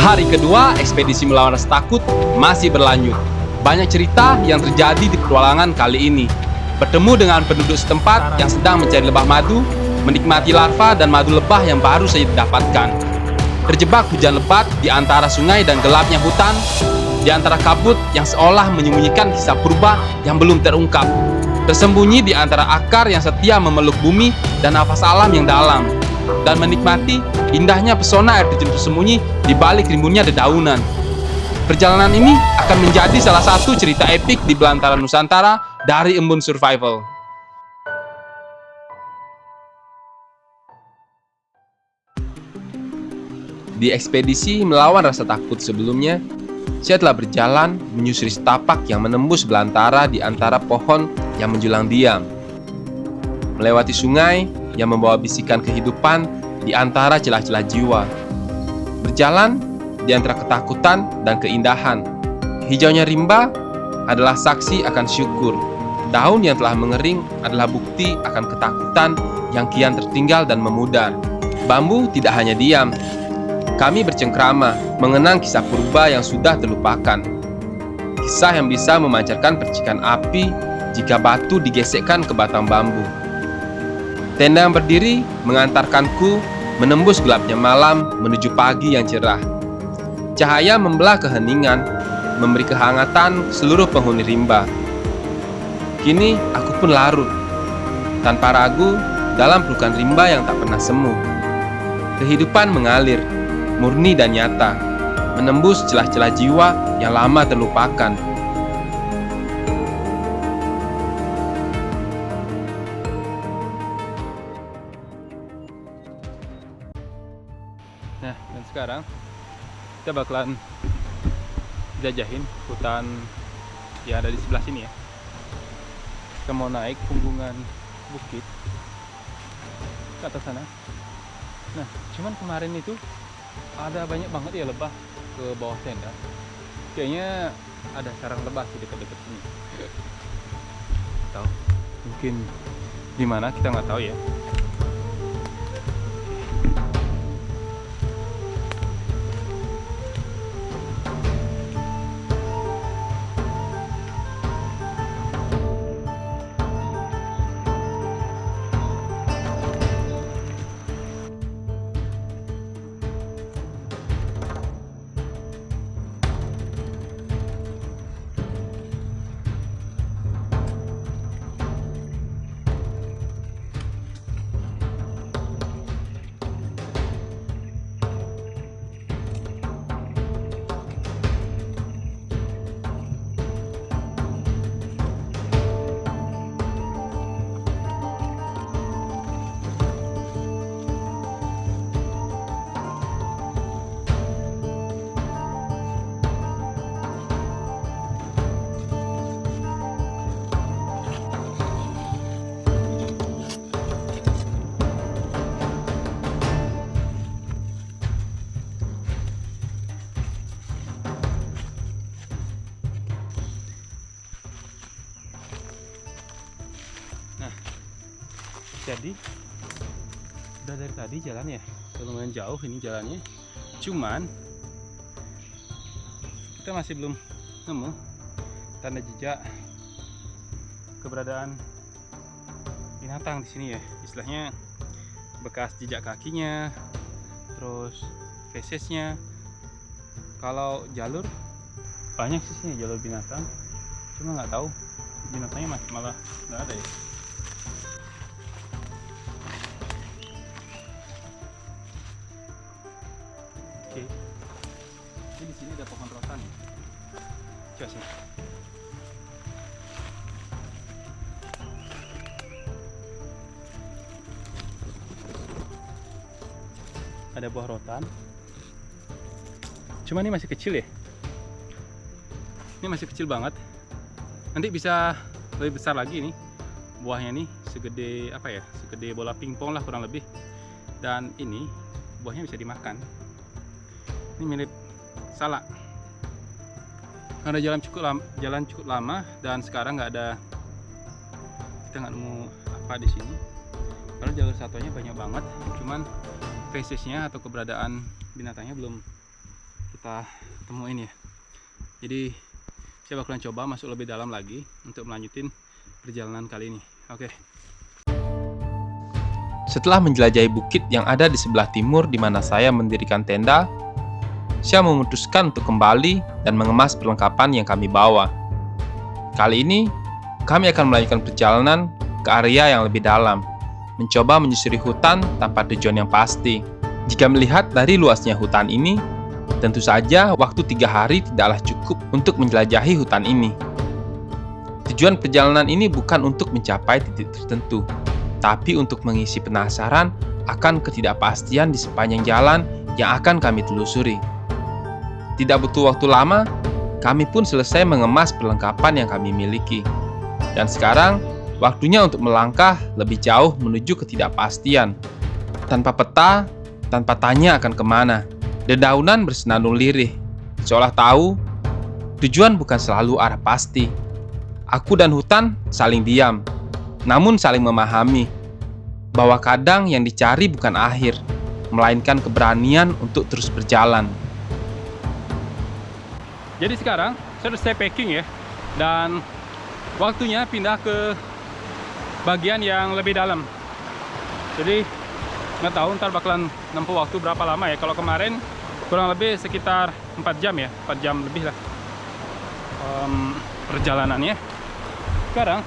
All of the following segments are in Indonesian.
Hari kedua, ekspedisi melawan rasa takut masih berlanjut. Banyak cerita yang terjadi di petualangan kali ini. Bertemu dengan penduduk setempat yang sedang mencari lebah madu, menikmati larva dan madu lebah yang baru saja didapatkan. Terjebak hujan lebat di antara sungai dan gelapnya hutan, di antara kabut yang seolah menyembunyikan kisah purba yang belum terungkap. Tersembunyi di antara akar yang setia memeluk bumi dan nafas alam yang dalam. Dan menikmati indahnya pesona air terjun tersembunyi di balik rimbunnya dedaunan. Perjalanan ini akan menjadi salah satu cerita epik di belantara Nusantara dari Embun Survival. Di ekspedisi melawan rasa takut sebelumnya, saya telah berjalan menyusuri setapak yang menembus belantara di antara pohon yang menjulang diam. Melewati sungai yang membawa bisikan kehidupan di antara celah-celah jiwa. Berjalan di antara ketakutan dan keindahan. Hijaunya rimba adalah saksi akan syukur. Daun yang telah mengering adalah bukti akan ketakutan yang kian tertinggal dan memudar. Bambu tidak hanya diam. Kami bercengkrama mengenang kisah purba yang sudah terlupakan. Kisah yang bisa memancarkan percikan api jika batu digesekkan ke batang bambu. Tenda yang berdiri mengantarkanku menembus gelapnya malam menuju pagi yang cerah. Cahaya membelah keheningan, memberi kehangatan seluruh penghuni rimba. Kini aku pun larut, tanpa ragu, dalam pelukan rimba yang tak pernah semu. Kehidupan mengalir, murni dan nyata, menembus celah-celah jiwa yang lama terlupakan. Nah, dan sekarang kita bakalan jajahin hutan yang ada di sebelah sini ya. Kita mau naik punggungan bukit ke atas sana. Nah, cuman kemarin itu ada banyak banget ya lebah ke bawah tenda. Kayaknya ada sarang lebah sih dekat-dekat sini. Tahu? Mungkin di mana kita nggak tahu ya. Jadi udah dari tadi jalan ya, lumayan jauh ini jalannya. Cuman kita masih belum nemu tanda jejak keberadaan binatang di sini ya. Istilahnya bekas jejak kakinya, terus fesesnya. Kalau jalur banyak sih sini jalur binatang, cuma nggak tahu binatangnya malah nggak ada ya. Oke, ini di sini ada pohon rotan. Coba sih. Ada buah rotan. Cuma ini masih kecil ya. Ini masih kecil banget. Nanti bisa lebih besar lagi nih. Buahnya nih segede apa ya? Segede bola pingpong lah kurang lebih. Dan ini buahnya bisa dimakan. Ini mirip salak. Ada jalan cukup lama dan sekarang kita nggak nemu apa di sini. Karena jalur satunya banyak banget, cuman fesesnya atau keberadaan binatangnya belum kita temuin ya. Jadi saya bakalan coba masuk lebih dalam lagi untuk melanjutin perjalanan kali ini. Oke. Setelah menjelajahi bukit yang ada di sebelah timur di mana saya mendirikan tenda, saya memutuskan untuk kembali dan mengemas perlengkapan yang kami bawa. Kali ini, kami akan melanjutkan perjalanan ke area yang lebih dalam, mencoba menyusuri hutan tanpa tujuan yang pasti. Jika melihat dari luasnya hutan ini, tentu saja waktu 3 hari tidaklah cukup untuk menjelajahi hutan ini. Tujuan perjalanan ini bukan untuk mencapai titik tertentu, tapi untuk mengisi penasaran akan ketidakpastian di sepanjang jalan yang akan kami telusuri. Tidak butuh waktu lama, kami pun selesai mengemas perlengkapan yang kami miliki. Dan sekarang, waktunya untuk melangkah lebih jauh menuju ketidakpastian. Tanpa peta, tanpa tanya akan kemana. Dedaunan bersenandung lirih, seolah tahu tujuan bukan selalu arah pasti. Aku dan hutan saling diam, namun saling memahami bahwa kadang yang dicari bukan akhir, melainkan keberanian untuk terus berjalan. Jadi sekarang saya udah packing ya, dan waktunya pindah ke bagian yang lebih dalam. Jadi nggak tahu ntar bakalan nempuh waktu berapa lama ya. Kalau kemarin kurang lebih sekitar 4 jam ya, 4 jam lebih lah perjalanannya. Sekarang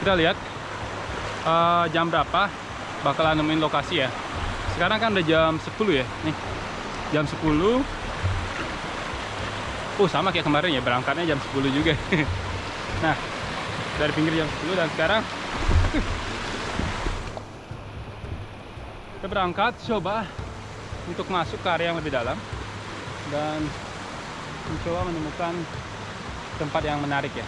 kita lihat jam berapa bakalan nemuin lokasi ya. Sekarang kan udah jam 10 ya, nih jam 10. Sama kayak kemarin ya, berangkatnya jam 10 juga. Nah, dari pinggir jam 10 dan sekarang kita berangkat coba untuk masuk ke area yang lebih dalam dan mencoba menemukan tempat yang menarik ya.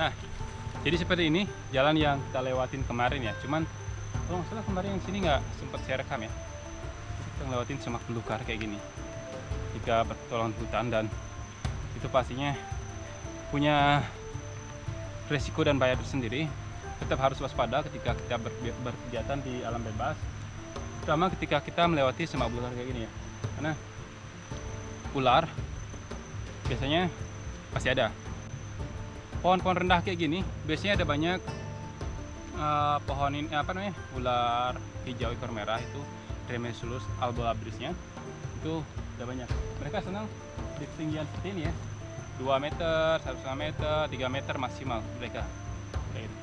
Nah, jadi seperti ini jalan yang kita lewatin kemarin ya. Cuman kalau nggak salah kemarin yang sini nggak sempat saya rekam ya. Kita ngelewatin semak belukar kayak gini jika bertolongan hutan, dan itu pastinya punya resiko dan bahaya tersendiri. Tetap harus waspada ketika kita berkegiatan di alam bebas, terutama ketika kita melewati semak belukar kayak gini ya, karena ular biasanya pasti ada. Pohon-pohon rendah kayak gini biasanya ada banyak pohon ini ular hijau ekor merah, itu Dromaeosaurus albolabrisnya itu udah banyak. Mereka senang di ketinggian seperti ini ya, 2 meter, 1,5 meter, 3 meter maksimal mereka kayak gitu.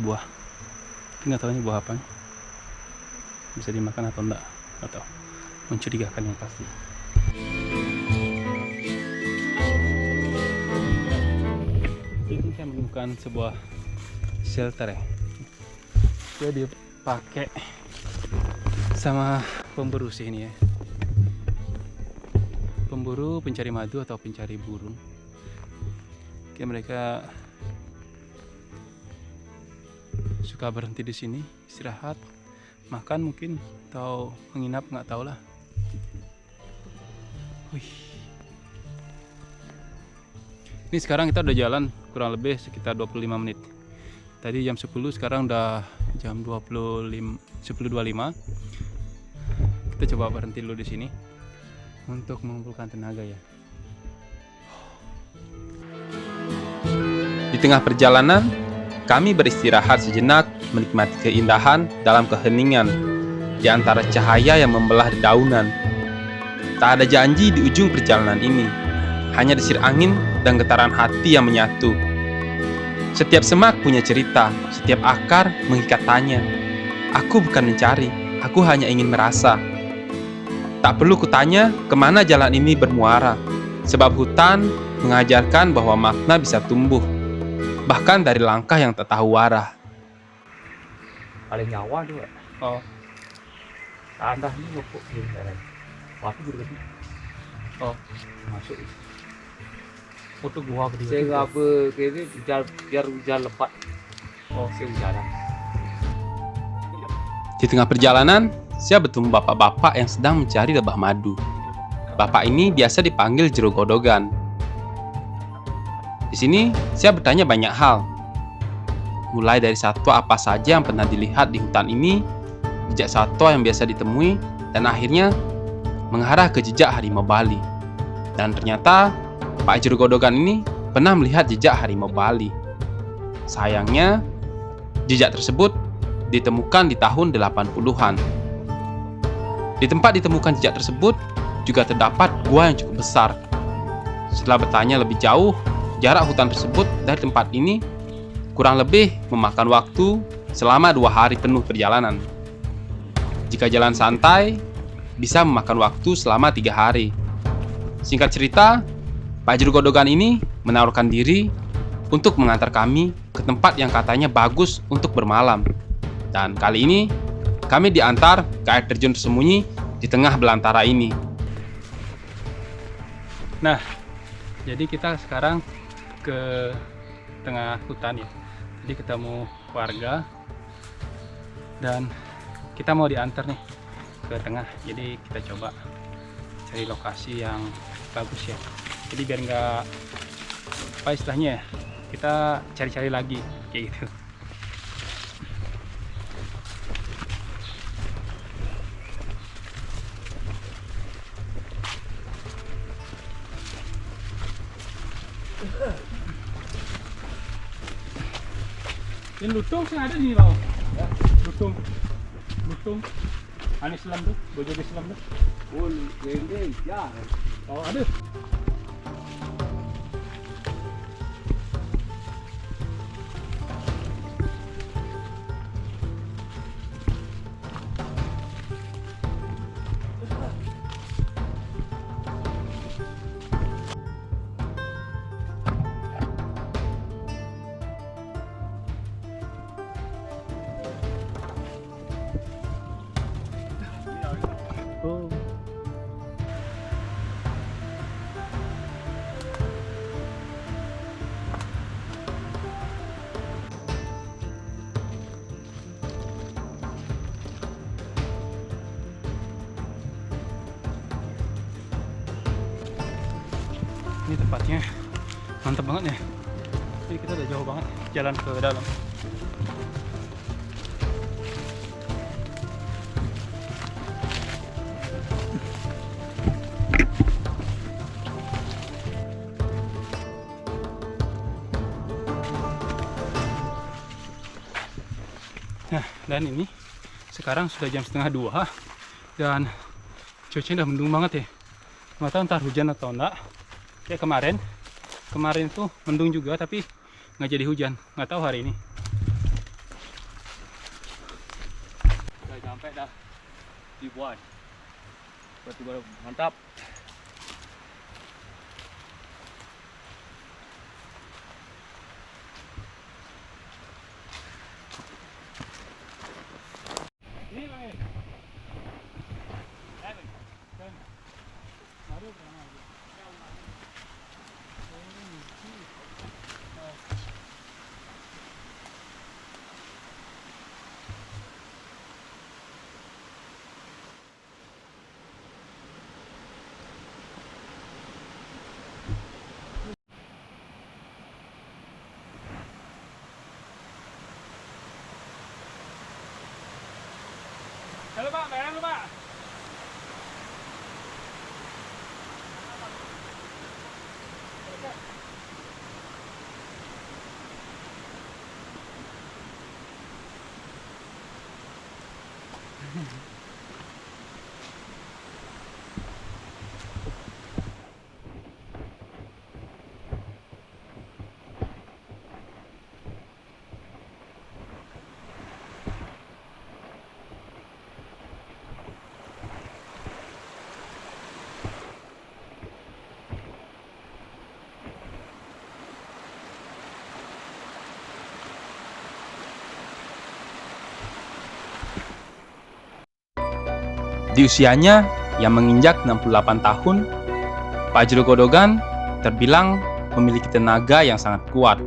Buah, nggak tahu ini buah apa, bisa dimakan atau enggak, atau mencurigakan yang pasti. Ini saya menemukan sebuah shelter ya, dia dipakai sama pemburu sih ini ya, pemburu pencari madu atau pencari burung. Kayak mereka suka berhenti di sini, istirahat, makan mungkin, atau menginap, nggak tahu lah. Wih. Ini sekarang kita udah jalan kurang lebih sekitar 25 menit. Tadi jam 10, sekarang udah jam 10.25. Kita coba berhenti dulu di sini untuk mengumpulkan tenaga ya. Di tengah perjalanan, kami beristirahat sejenak menikmati keindahan dalam keheningan di antara cahaya yang membelah dedaunan. Tak ada janji di ujung perjalanan ini, hanya desir angin dan getaran hati yang menyatu. Setiap semak punya cerita, setiap akar mengikat tanya. Aku bukan mencari, aku hanya ingin merasa. Tak perlu kutanya kemana jalan ini bermuara, sebab hutan mengajarkan bahwa makna bisa tumbuh bahkan dari langkah yang tak tahu arah. Paling nyawa juga. Oh, Tanah ini kok belum jalan. Waktu berarti Oh, masuk. Foto gua gede. saya ngapa kayaknya biar hujan lebat. Oh, saya hujanan. Di tengah perjalanan, saya bertemu bapak-bapak yang sedang mencari lebah madu. Bapak ini biasa dipanggil Jero Godogan. Di sini, saya bertanya banyak hal. Mulai dari satwa apa saja yang pernah dilihat di hutan ini, jejak satwa yang biasa ditemui, dan akhirnya mengarah ke jejak harimau Bali. Dan ternyata, Pak Jero Godogan ini pernah melihat jejak harimau Bali. Sayangnya, jejak tersebut ditemukan di tahun 80-an. Di tempat ditemukan jejak tersebut juga terdapat gua yang cukup besar. Setelah bertanya lebih jauh, jarak hutan tersebut dari tempat ini kurang lebih memakan waktu selama 2 hari penuh perjalanan. Jika jalan santai, bisa memakan waktu selama 3 hari. Singkat cerita, Pak Jero Godogan ini menawarkan diri untuk mengantar kami ke tempat yang katanya bagus untuk bermalam. Dan kali ini, kami diantar ke air terjun tersembunyi di tengah belantara ini. Nah, jadi kita sekarang ke tengah hutan ya. Jadi ketemu warga dan kita mau diantar nih ke tengah. Jadi kita coba cari lokasi yang bagus ya. Jadi biar nggak apa istilahnya ya, kita cari-cari lagi kayak gitu. Ini lutung sih ada di sini bang. Ya, lutung. Anis Islam tuh, bojo Islam tuh. Oh, ini ya. Oh ada. Oh. Ini tempatnya mantap banget ya. Jadi kita udah jauh banget jalan ke dalam. Nah, dan ini sekarang sudah jam 1:30 dan cuacanya udah mendung banget ya. Nggak tahu ntar hujan atau enggak. Kayak kemarin tuh mendung juga tapi nggak jadi hujan. Nggak tahu hari ini. Udah sampai dah di Buan. Berarti baru mantap. Ini bang. Baru pertama lagi. Halo Pak, bayaran dulu Pak. Di usianya yang menginjak 68 tahun, Pak Jero Godogan terbilang memiliki tenaga yang sangat kuat.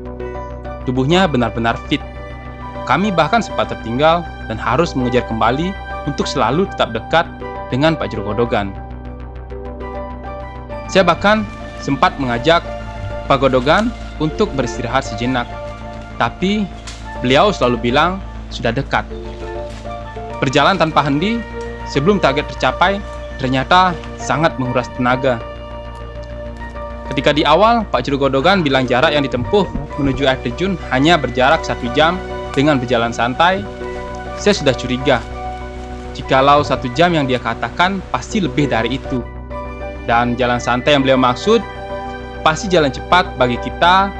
Tubuhnya benar-benar fit. Kami bahkan sempat tertinggal dan harus mengejar kembali untuk selalu tetap dekat dengan Pak Jero Godogan. Saya bahkan sempat mengajak Pak Godogan untuk beristirahat sejenak, tapi beliau selalu bilang sudah dekat. Berjalan tanpa henti sebelum target tercapai ternyata sangat menguras tenaga. Ketika di awal Pak Jero Godogan bilang jarak yang ditempuh menuju air terjun hanya berjarak 1 jam dengan berjalan santai, saya sudah curiga. Jikalau 1 jam yang dia katakan pasti lebih dari itu. Dan jalan santai yang beliau maksud pasti jalan cepat bagi kita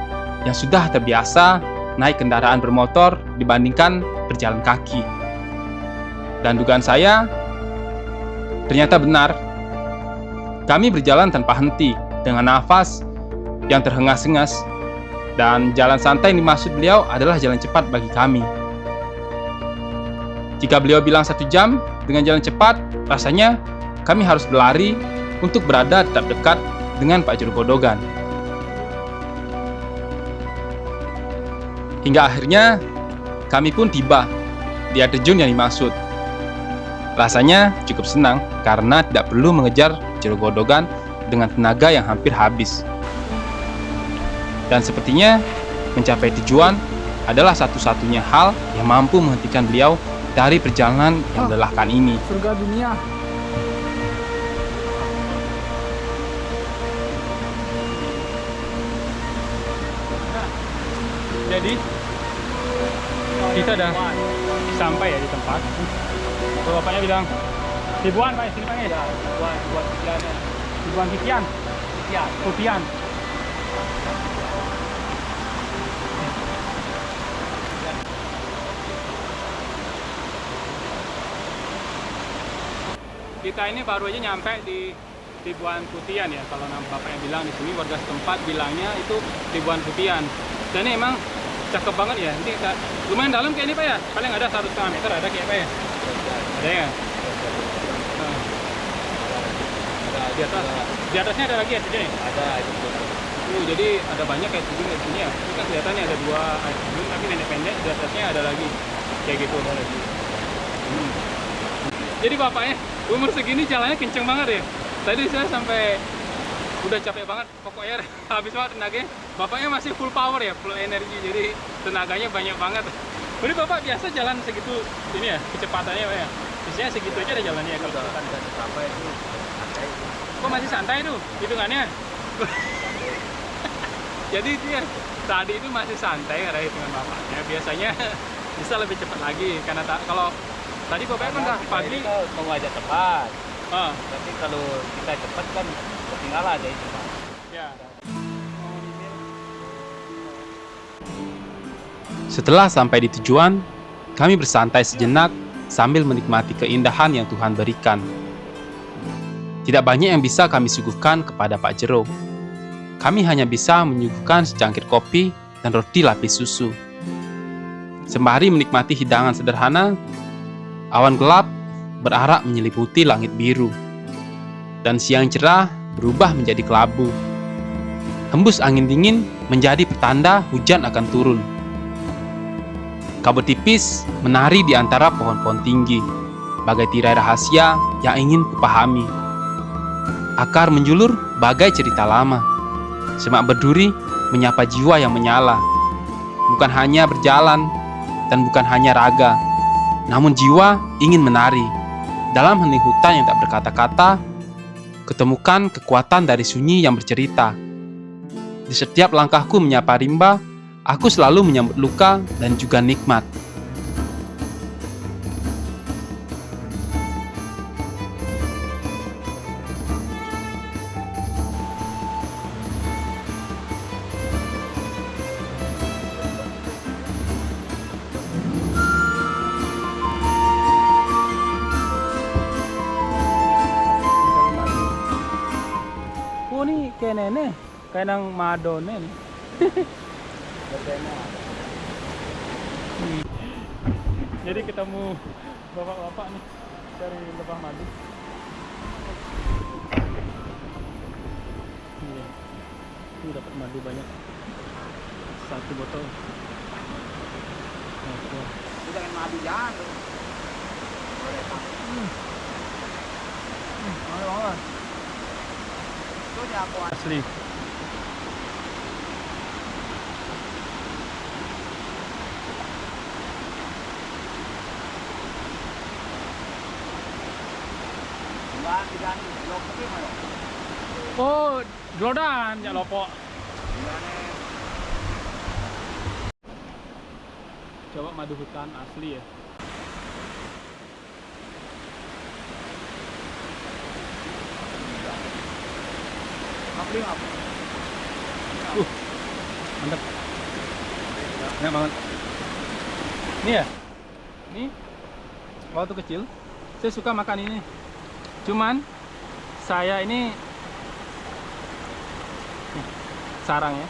yang sudah terbiasa naik kendaraan bermotor dibandingkan berjalan kaki. Dan dugaan saya ternyata benar. Kami berjalan tanpa henti dengan nafas yang terhengas-hengas, dan jalan santai yang dimaksud beliau adalah jalan cepat bagi kami. Jika beliau bilang 1 jam dengan jalan cepat, rasanya kami harus berlari untuk berada tetap dekat dengan Pak Jero Godogan. Hingga akhirnya kami pun tiba di air terjun yang dimaksud. Rasanya cukup senang karena tidak perlu mengejar Jero Godogan dengan tenaga yang hampir habis. Dan sepertinya mencapai tujuan adalah satu-satunya hal yang mampu menghentikan beliau dari perjalanan yang melelahkan ini. Surga dunia. Jadi kita udah sampai ya di tempat. Tuh, bapaknya bilang, ribuan Pak, sini Pak. Ya, buat pikirannya. Ribuan kikian. Ya, Rupian. Kita ini baru aja nyampe di Ribuan Putian ya. Kalau nama bapaknya bilang di sini, warga setempat bilangnya itu Ribuan Putian. Dan ini emang cakep banget ya. Nanti kita lumayan dalam kayak ini Pak ya. Paling ada 1,5 meter ada kayak Pak ya. Ada ya. Nah. Di atasnya ada lagi ya sini. ada itu. Jadi ada banyak kayak terjun di sini ya. Ini kan kelihatannya ada 2 air terjun tapi pendek-pendek. Di atasnya ada lagi kayak gitu. Jadi bapaknya umur segini jalannya kenceng banget ya. Tadi saya sampai udah capek banget, pokoknya habis banget tenaganya. Bapaknya masih full power ya, full energi. Jadi tenaganya banyak banget. Jadi bapak biasa jalan segitu ini ya, kecepatannya Pak ya. Biasanya segitu aja ada jalannya ya kalau Udah sampai itu. Santai. kok masih santai tuh hitungannya. Jadi dia tadi itu masih santai karena hitungan bapaknya. Biasanya bisa lebih cepat lagi karena kalau tadi bapaknya kan udah pagi Kita mau ngajak cepat. ah Tapi kalau kita cepat kan ketinggalan ya itu Pak. ya. Setelah sampai di tujuan, kami bersantai sejenak sambil menikmati keindahan yang Tuhan berikan. Tidak banyak yang bisa kami suguhkan kepada Pak Jero. Kami hanya bisa menyuguhkan secangkir kopi dan roti lapis susu. Sembari menikmati hidangan sederhana, awan gelap berarak menyelimuti langit biru, dan siang cerah berubah menjadi kelabu. Hembus angin dingin menjadi petanda hujan akan turun. Kabut tipis menari di antara pohon-pohon tinggi, bagai tirai rahasia yang ingin kupahami. Akar menjulur bagai cerita lama. Semak berduri menyapa jiwa yang menyala. Bukan hanya berjalan dan bukan hanya raga, namun jiwa ingin menari. Dalam hening hutan yang tak berkata-kata, ketemukan kekuatan dari sunyi yang bercerita. Di setiap langkahku menyapa rimba, aku selalu menyambut luka dan juga nikmat. Oh ini kayak nenek, kayak nang Madonna nih. Jadi ketemu bapak-bapak nih dari Lebah Madu. dapat madu banyak. 1 botol. Oke. Jangan madu jangan. Banget. Itu dia aku Asli. dan lopo mana? Oh, glodan ya lopo. Coba madu hutan asli ya. Apa apa? Mantap. Enak banget. Ini ya. Ini waktu kecil saya suka makan ini. Cuman saya ini sarang ya.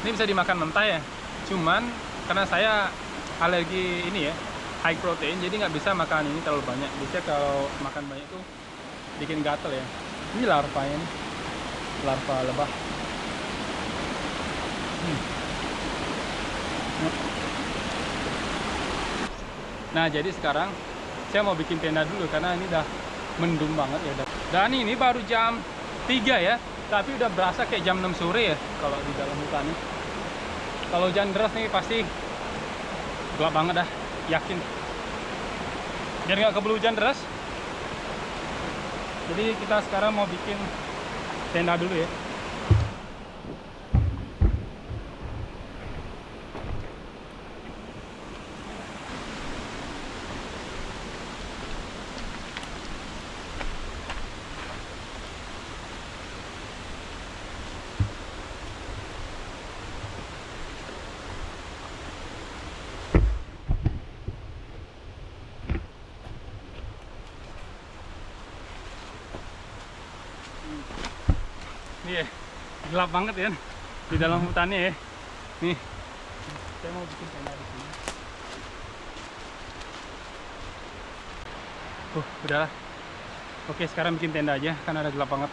Ini bisa dimakan mentah ya. Cuman karena saya alergi ini ya, high protein, jadi nggak bisa makan ini terlalu banyak. Biasanya kalau makan banyak tuh bikin gatel ya. Ini larvanya nih, larva lebah. Nah jadi sekarang saya mau bikin tenda dulu karena ini udah mendung banget ya. Dan ini baru jam 3 ya, tapi udah berasa kayak jam 6 sore ya kalau di dalam hutan nih. Kalau hujan deras nih pasti gelap banget dah, yakin. Biar nggak keburu hujan deras. Jadi kita sekarang mau bikin tenda dulu ya. Nih ya, gelap banget ya di dalam hutannya ya. Nih, saya mau bikin tenda di sini. Udahlah. Oke, sekarang bikin tenda aja karena ada gelap banget.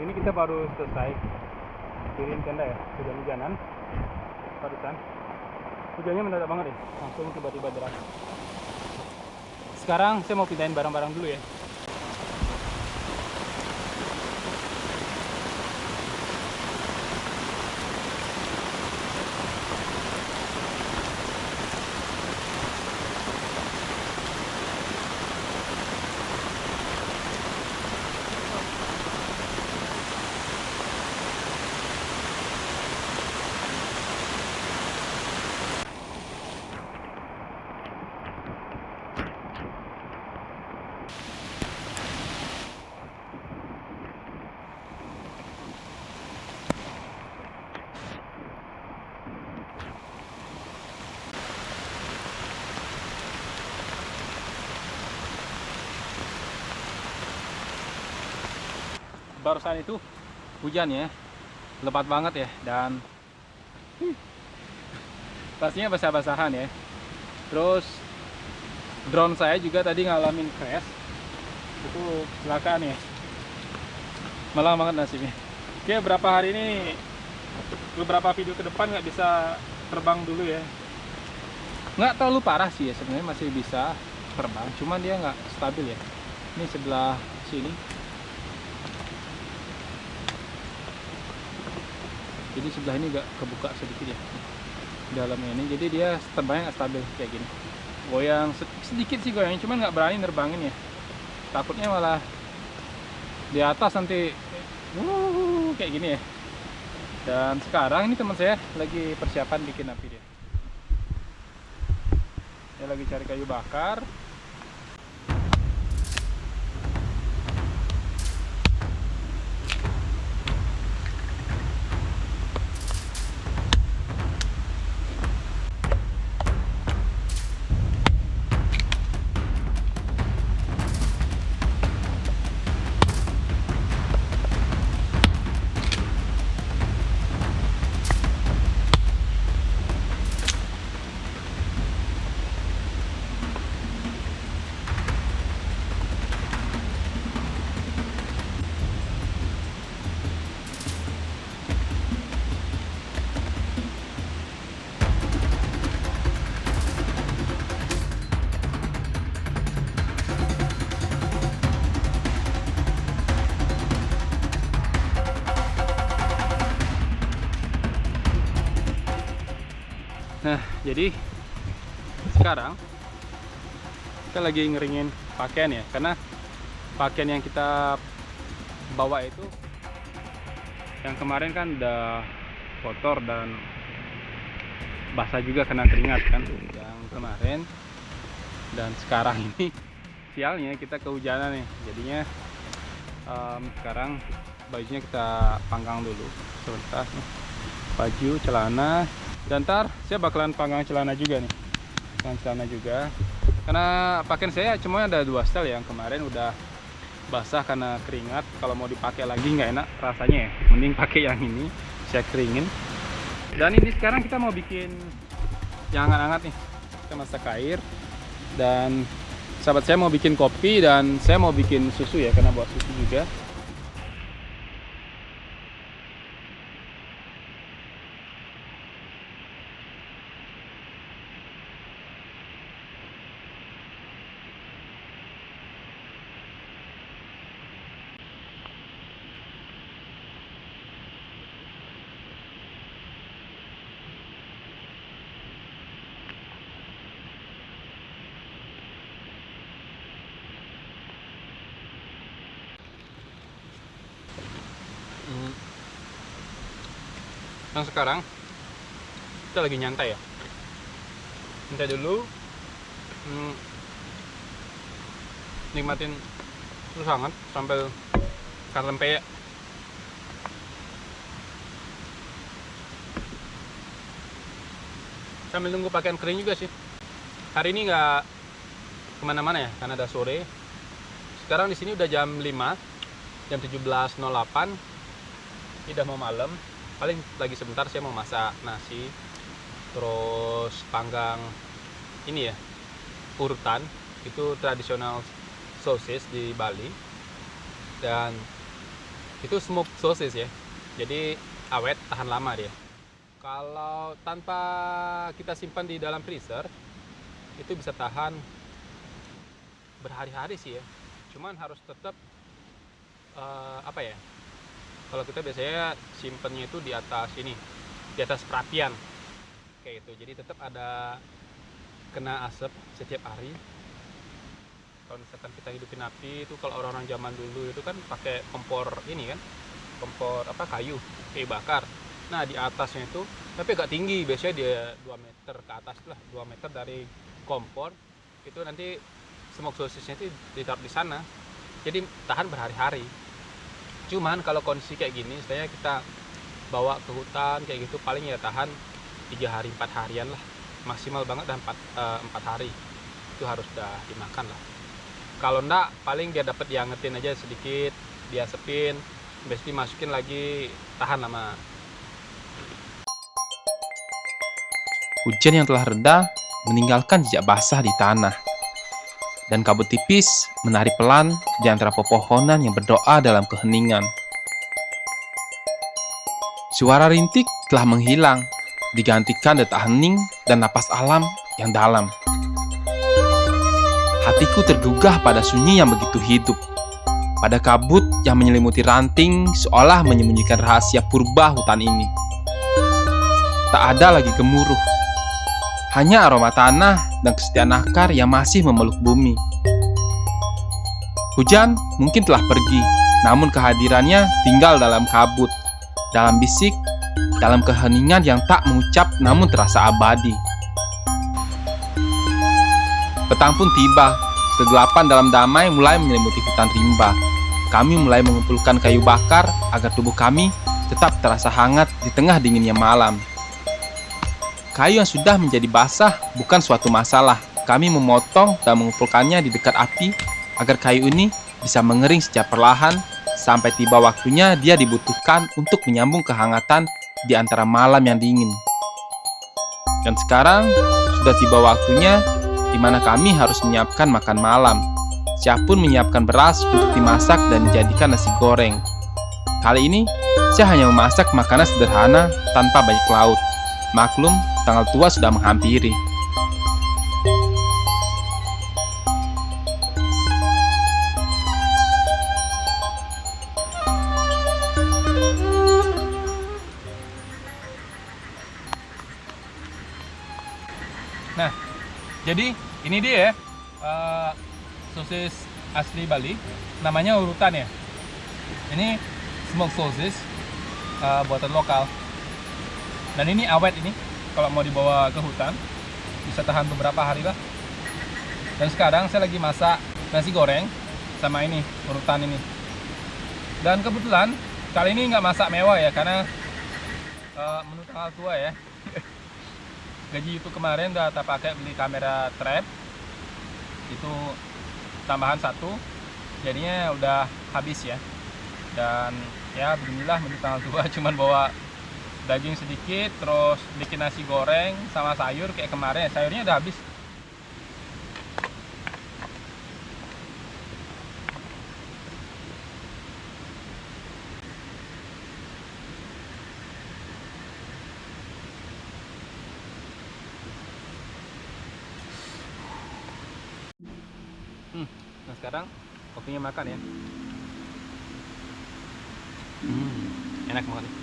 Ini kita baru selesai kirim tenda ya, hujan-hujanan barusan. Hujannya mendadak banget ya, langsung tiba-tiba deras. Sekarang saya mau pindahin barang-barang dulu ya. Barusan itu hujan ya, lebat banget ya, dan pastinya basah-basahan ya. Terus drone saya juga tadi ngalamin crash, itu kecelakaan ya, malang banget nasibnya. Oke, beberapa video ke depan nggak bisa terbang dulu ya. Nggak terlalu parah sih ya, sebenarnya masih bisa terbang, cuman dia nggak stabil ya. Ini sebelah sini. Jadi sebelah ini agak kebuka sedikit ya dalamnya ini, jadi dia terbangnya nggak stabil kayak gini. Goyang sedikit sih goyang, cuman nggak berani nerbangin ya, takutnya malah di atas nanti kayak gini ya. Dan sekarang ini teman saya lagi persiapan bikin api dia lagi cari kayu bakar. Nah, jadi sekarang kita lagi ngeringin pakaian ya, karena pakaian yang kita bawa itu yang kemarin kan udah kotor dan basah juga kena keringat kan yang kemarin, dan sekarang ini sialnya kita kehujanan nih, jadinya sekarang bajunya kita panggang dulu sebentar nih. Baju, celana, dan ntar saya bakalan panggang celana juga nih, celana juga, karena pakaian saya cuma ada 2 style. Yang kemarin udah basah karena keringat, kalau mau dipakai lagi nggak enak rasanya ya, mending pakai yang ini saya keringin. Dan ini sekarang kita mau bikin yang hangat-hangat nih, kita masak air, dan sahabat saya mau bikin kopi, dan saya mau bikin susu ya, karena buat susu juga. Nah, sekarang kita lagi nyantai ya, nyantai dulu, nikmatin terus hangat sambil makan rempeyek. Sambil nunggu pakaian kering juga sih. Hari ini nggak kemana-mana ya, karena udah sore. Sekarang di sini udah jam 5, jam 17.08. Ini udah mau malam. Paling lagi sebentar saya mau masak nasi, terus panggang ini ya, urutan, itu tradisional sosis di Bali. Dan Itu smoked sausage ya. Jadi awet, tahan lama dia. Kalau tanpa kita simpan di dalam freezer, itu bisa tahan berhari-hari sih ya. Cuman harus tetap apa ya? Kalau kita biasanya simpennya itu di atas ini, di atas perapian kayak gitu. Jadi tetap ada kena asap setiap hari. Kalau misalkan kita hidupin api itu, kalau orang-orang zaman dulu itu kan pakai kompor ini kan, kompor apa, kayu bakar. Nah di atasnya itu tapi agak tinggi, biasanya dia 2 meter ke atas lah, 2 meter dari kompor itu. Nanti smoke sausage-nya itu ditaruh di sana, jadi tahan berhari-hari. Cuman kalau kondisi kayak gini, sebenarnya kita bawa ke hutan kayak gitu, paling ya tahan 3 hari 4 harian lah, maksimal banget dan 4 hari itu harus udah dimakan lah. Kalau enggak, paling dia dapat diangetin aja sedikit, diasepin, habis dimasukin lagi, tahan lama. Hujan yang telah reda meninggalkan jejak basah di tanah, dan kabut tipis menari pelan di antara pepohonan yang berdoa dalam keheningan. Suara rintik telah menghilang, digantikan detak hening dan napas alam yang dalam. Hatiku tergugah pada sunyi yang begitu hidup, pada kabut yang menyelimuti ranting seolah menyembunyikan rahasia purba hutan ini. Tak ada lagi gemuruh, hanya aroma tanah dan kesetiaan akar yang masih memeluk bumi. Hujan mungkin telah pergi, namun kehadirannya tinggal dalam kabut, dalam bisik, dalam keheningan yang tak mengucap namun terasa abadi. Petang pun tiba, kegelapan dalam damai mulai menyelimuti hutan rimba. Kami mulai mengumpulkan kayu bakar agar tubuh kami tetap terasa hangat di tengah dinginnya malam. Kayu yang sudah menjadi basah bukan suatu masalah. Kami memotong dan mengumpulkannya di dekat api agar kayu ini bisa mengering secara perlahan sampai tiba waktunya dia dibutuhkan untuk menyambung kehangatan di antara malam yang dingin. Dan sekarang sudah tiba waktunya di mana kami harus menyiapkan makan malam. Saya pun menyiapkan beras untuk dimasak dan dijadikan nasi goreng. Kali ini saya hanya memasak makanan sederhana tanpa banyak lauk. Maklum, tanggal tua sudah menghampiri. Nah, jadi ini dia ya, sosis asli Bali, namanya urutan ya. Ini smoked sausage buatan lokal. Dan ini awet ini, kalau mau dibawa ke hutan bisa tahan beberapa hari lah. Dan sekarang saya lagi masak nasi goreng sama ini urutan ini. Dan kebetulan kali ini nggak masak mewah ya, karena menu tanggal tua ya. Gaji YouTube kemarin udah tak pakai beli kamera trap, itu tambahan 1, jadinya udah habis ya. Dan ya beginilah menu tanggal tua, cuman bawa daging sedikit, terus bikin nasi goreng sama sayur kayak kemarin. Sayurnya udah habis. Nah sekarang waktunya makan ya. Enak banget.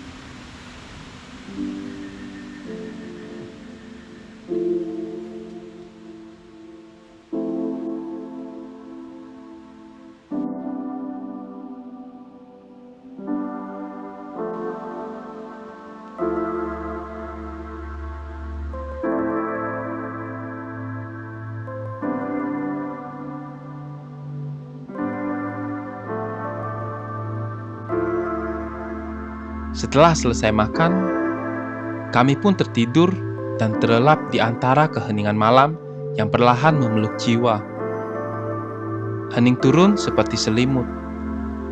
Setelah selesai makan, kami pun tertidur dan terlelap di antara keheningan malam yang perlahan memeluk jiwa. Hening turun seperti selimut.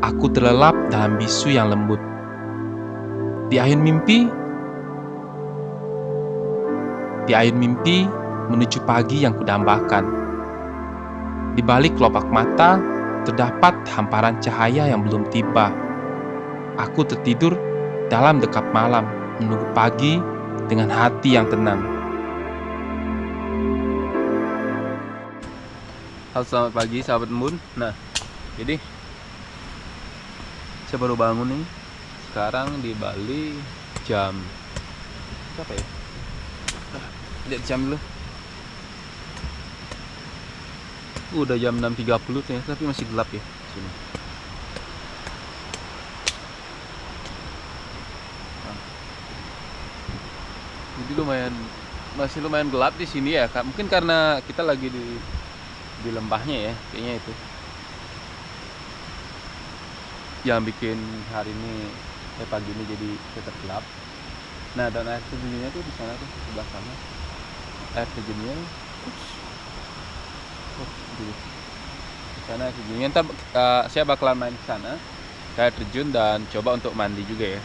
Aku terlelap dalam bisu yang lembut. Di ayun mimpi menuju pagi yang kudambakan. Di balik kelopak mata terdapat hamparan cahaya yang belum tiba. aku tertidur dalam dekap malam, menunggu pagi dengan hati yang tenang. Halo, selamat pagi sahabat Embun. Nah, jadi saya baru bangun nih. Sekarang di Bali jam berapa ya? Lihat jam dulu. Udah jam 6.30 ternyata, tapi masih gelap ya sini. Jadi masih lumayan gelap di sini ya, Kak. Mungkin karena kita lagi di lembahnya ya, kayaknya itu yang bikin hari ini pagi ini jadi tetap gelap. Nah, dan air terjunnya tuh di sana tuh, sebelah sana. Air terjunnya di sana air terjunnya. Ntar saya bakalan main ke sana, ke air terjun, dan coba untuk mandi juga ya.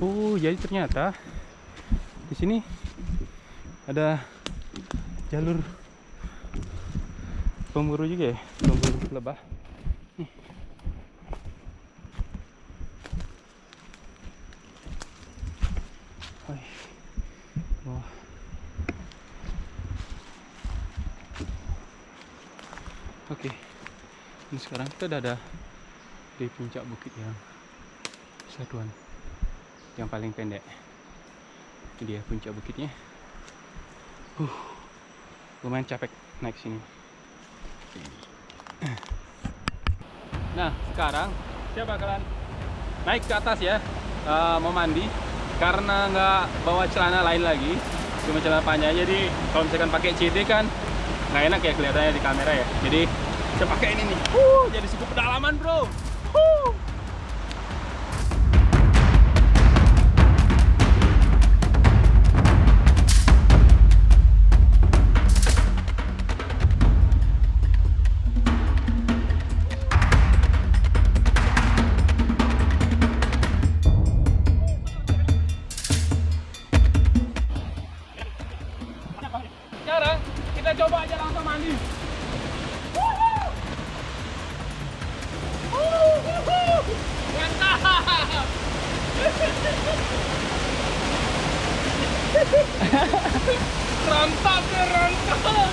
Oh, jadi ternyata di sini ada jalur pemburu juga ya, pemburu lebah. Nih. Wah. Oke. Ini sekarang kita udah ada di puncak bukit yang satuan, yang paling pendek. Ini dia puncak bukitnya. Lumayan capek naik sini. Nah, sekarang saya bakalan naik ke atas ya, mau mandi karena nggak bawa celana lain lagi, cuma celana panjang. Jadi kalau misalkan pakai CD kan nggak enak ya kelihatannya di kamera ya. Jadi saya pakai ini nih. Jadi cukup pedalaman bro. Rantap ya, rantap.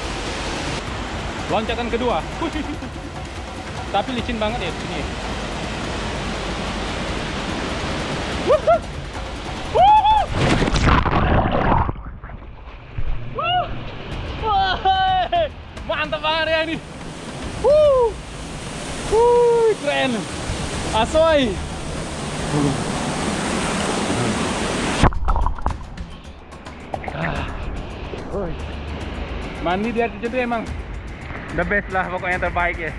Loncatan kedua. Tapi licin banget ya di sini. Mantap banget ya ini. Keren. Asoy. Mandi di air terjun itu emang the best lah, pokoknya terbaik ya.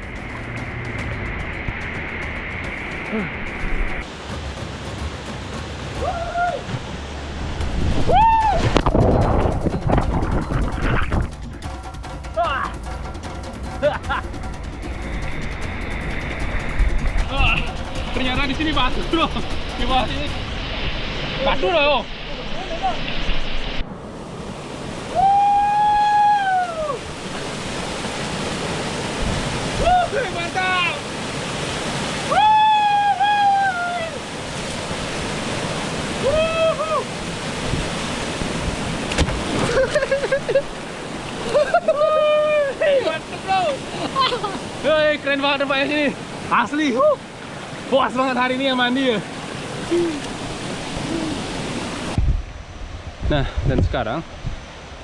Ternyata di sini batu loh. Di bawah sini batu loh. Mantap. Mantap bro. Hei, keren banget tempatnya sini. Asli. Puas banget hari ini yang mandi ya. Nah, dan sekarang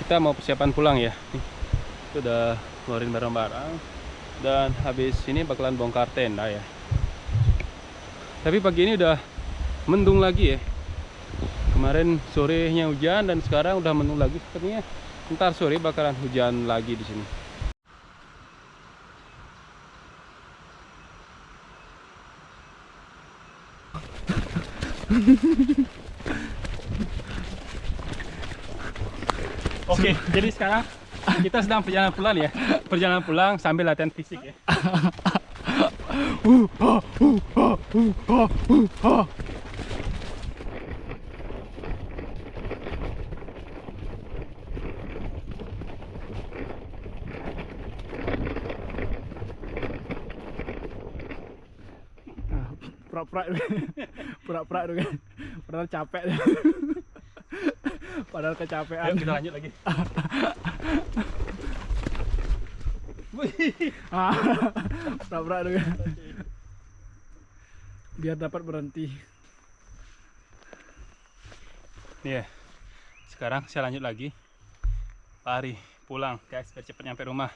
kita mau persiapan pulang ya. Nih, kita udah keluarin barang-barang dan habis ini bakalan bongkar tenda ya. Tapi pagi ini udah mendung lagi ya. Kemarin sorenya hujan dan sekarang udah mendung lagi. Sepertinya ntar sore bakalan hujan lagi di sini. Oke, jadi sekarang kita sedang perjalanan pulang ya. Perjalanan pulang sambil latihan fisik ya. Pura-pura itu kan, padahal capek. Padahal kecapean. Ayo kita lanjut lagi. Pura-pura itu kan, biar dapat berhenti. Nih ya, sekarang saya lanjut lagi. Lari pulang guys, biar cepat nyampe rumah.